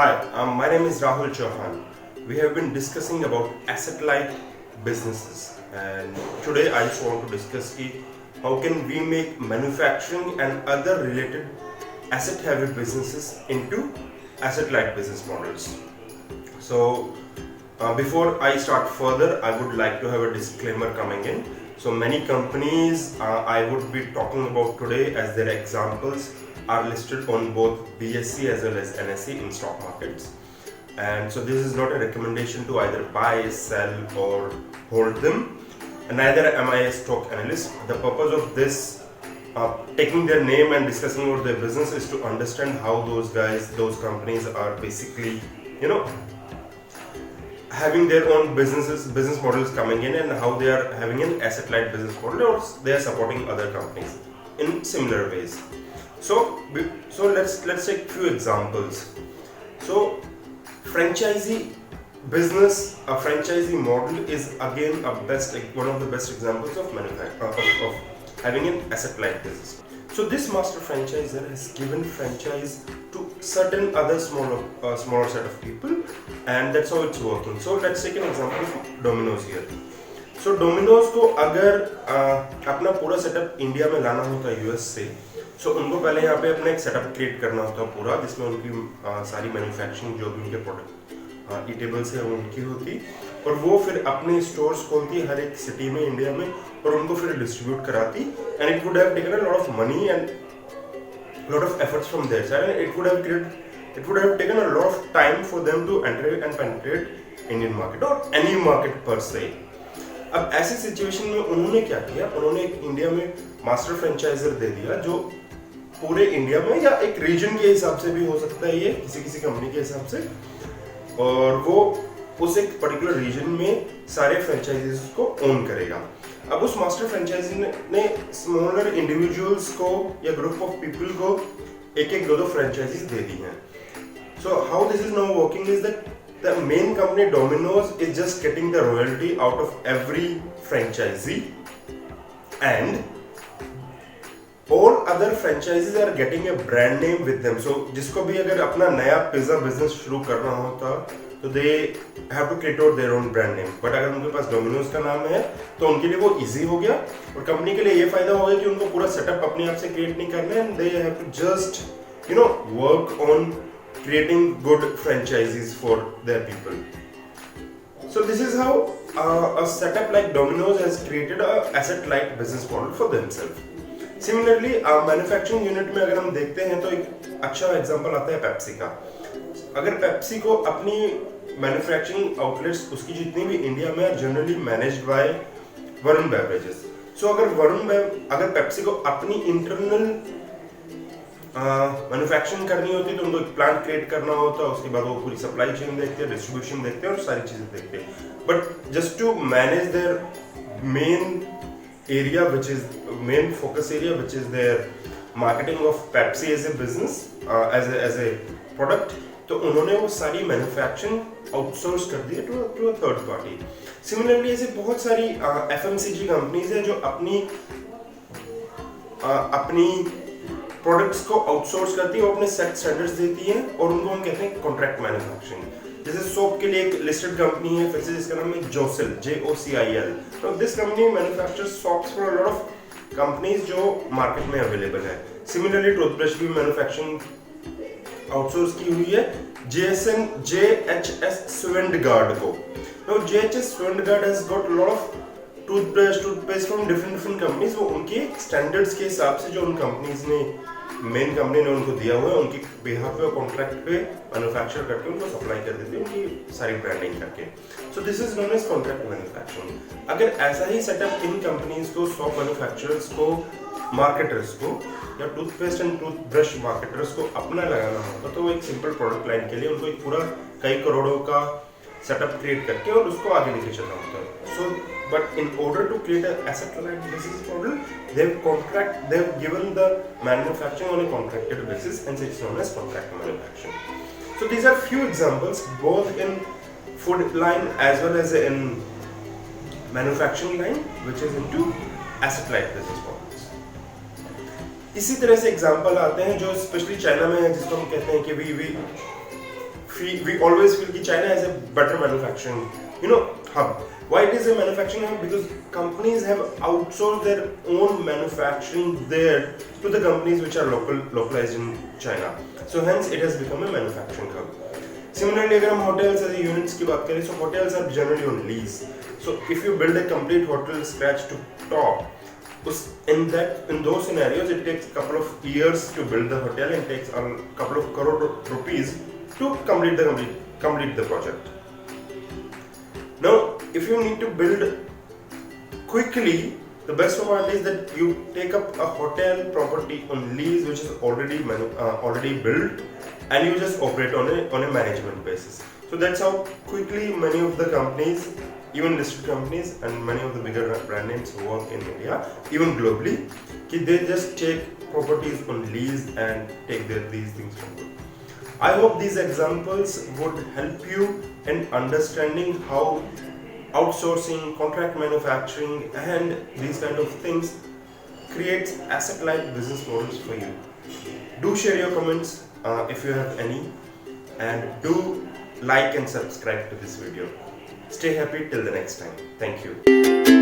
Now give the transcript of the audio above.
Hi, my name is Rahul Chauhan. We have been discussing about asset-light businesses, and today I just want to discuss how can we make manufacturing and other related asset-heavy businesses into asset-light business models. So, before I start further, I would like to have a disclaimer coming in. So many companies I would be talking about today as their examples are listed on both BSE as well as NSE in stock markets. And so this is not a recommendation to either buy, sell or hold them. And neither am I a stock analyst. The purpose of this taking their name and discussing about their business is to understand how those companies are basically, having their own business models coming in, and how they are having an asset-light business model, or they are supporting other companies in similar ways. So let's take few examples. So franchisee business, a franchisee model is again one of the best examples of having an asset-light business. So this master franchisor has given franchise to certain other smaller set of people, and that's how it's working. So let's take an example of Domino's here. So Domino's को अगर अपना पूरा setup India में लाना होता है US से, सो उनको पहले यहाँ पे अपना एक सेटअप क्रिएट करना होता है पूरा, जिसमें उनकी सारी मैन्युफैक्चरिंग जो भी उनके प्रोडक्ट ईटेबल्स है उनकी होती, और वो फिर अपने स्टोर्स खोलती हर एक सिटी में इंडिया में, और उनको फिर डिस्ट्रीब्यूट कराती. And it would have taken a lot of money and lot of efforts from their side, and it would have taken a lot of time for them to enter and penetrate Indian market or any market per se. अब ऐसी situation में उन्होंने क्या किया, उन्होंने एक India में master franchisor दे दिया जो पूरे इंडिया में, या एक रीजन के हिसाब से भी हो सकता है, ये किसी कंपनी के हिसाब से, और वो उस एक पर्टिकुलर रीजन में सारे फ्रेंचाइजीज को ओन करेगा. अब उस मास्टर फ्रेंचाइजी ने स्मॉलर इंडिविजुअल्स को या ग्रुप ऑफ पीपल को एक दो फ्रेंचाइजीज दे दी हैं. So how this is now working is that the main company Domino's is just getting the royalty out of every franchisee, and all other franchises are getting a brand name with them. So जिसको भी अगर अपना नया pizza business शुरू करना होता तो they have to create out their own brand name. But अगर उनके पास Domino's का नाम है तो उनके लिए वो easy हो गया, और कंपनी के लिए ये फायदा हो गया कि उनको पूरा सेटअप अपने आप से क्रिएट नहीं करना है, and they have to just work on creating good franchises for their people. So this is how a setup like Domino's has created a asset-light business model for themselves. Similarly, manufacturing unit में अगर हम देखते हैं तो एक अच्छा example आता है पेप्सी का. अगर पेप्सी को अपनी मैन्युफैक्चरिंग आउटलेट्स उसकी जितनी भी इंडिया में generally managed by Varun Beverages. So अगर पेप्सी को अपनी इंटरनल मैन्युफैक्चरिंग करनी होती तो उनको एक प्लांट क्रिएट करना होता, उसके बाद वो पूरी सप्लाई चेन देखते हैं, डिस्ट्रीब्यूशन देखते हैं और सारी चीजें देखते हैं. But just to manage their main focus area which is their marketing of Pepsi as a business, as a product, तो उन्होंने वो सारी मैन्युफैक्चरिंग आउटसोर्स कर दी to a third party. Similarly ऐसे बहुत सारी एफएमसीजी कंपनीज है जो अपनी प्रोडक्ट्स को आउटसोर्स करती है, वो अपने सेट स्टैंडर्ड्स देती है, और उनको हम कहते हैं कॉन्ट्रैक्ट मैन्युफैक्चरिंग. जैसे सोप के लिए एक लिस्टेड कंपनी है फिर से जिसका नाम है जोसिल, JOCIL. तो this company manufactures soaps for a lot of companies जो मार्केट में अवेलेबल है. सिमिलरली टूथब्रश की मैन्युफैक्चरिंग आउटसोर्स की हुई है JHS Swendgard को. Now JHS Swendgard has got a lot of toothpaste from different companies. वो उनके स्टैंडर्ड्स के हिसाब से जो उन कंपनीज ने मेन कंपनी ने उनको दिया हुआ है, उनकी बिहाफ पे कॉन्ट्रैक्ट पे मैन्युफैक्चर करके उनको सप्लाई कर देते हैं उनकी सारी ब्रांडिंग करके. So this is known as contract manufacturing. अगर ऐसा ही सेटअप इन कंपनीज को, सॉप मैन्युफैक्चरर्स को, मार्केटर्स को, या टूथपेस्ट एंड टूथब्रश मार्केटर्स को अपना लगाना होगा, तो वो एक सिंपल प्रोडक्ट लाइन के लिए उनको एक पूरा कई करोड़ों का सेटअप क्रिएट करके और उसको आगे लेके चलना होता है. सो but in order to create an asset-light business model, they've given the manufacturing on a contracted basis, and it's known as contract manufacturing. So these are few examples, both in food line as well as in manufacturing line, which is into asset-light business models. इसी तरह से example आते हैं जो specially China में है, जिसको हम कहते हैं कि we we always feel that China has a better manufacturing, hub. Why it is a manufacturing hub? Because companies have outsourced their own manufacturing there to the companies which are localized in China. So hence it has become a manufacturing hub. Similarly, अगर हम hotels as a units की बात करें, so hotels are generally on lease. So if you build a complete hotel scratch to top, in those scenarios, it takes a couple of years to build the hotel and takes a couple of crore rupees to complete the project. Now, if you need to build quickly, the best part is that you take up a hotel property on lease which is already built, and you just operate on a management basis. So that's how quickly many of the companies, even listed companies and many of the bigger brand names work in India, even globally, they just take properties on lease and take these things forward. I hope these examples would help you in understanding how outsourcing, contract manufacturing and these kind of things creates asset-light business models for you. Do share your comments if you have any, and do like and subscribe to this video. Stay happy till the next time. Thank you.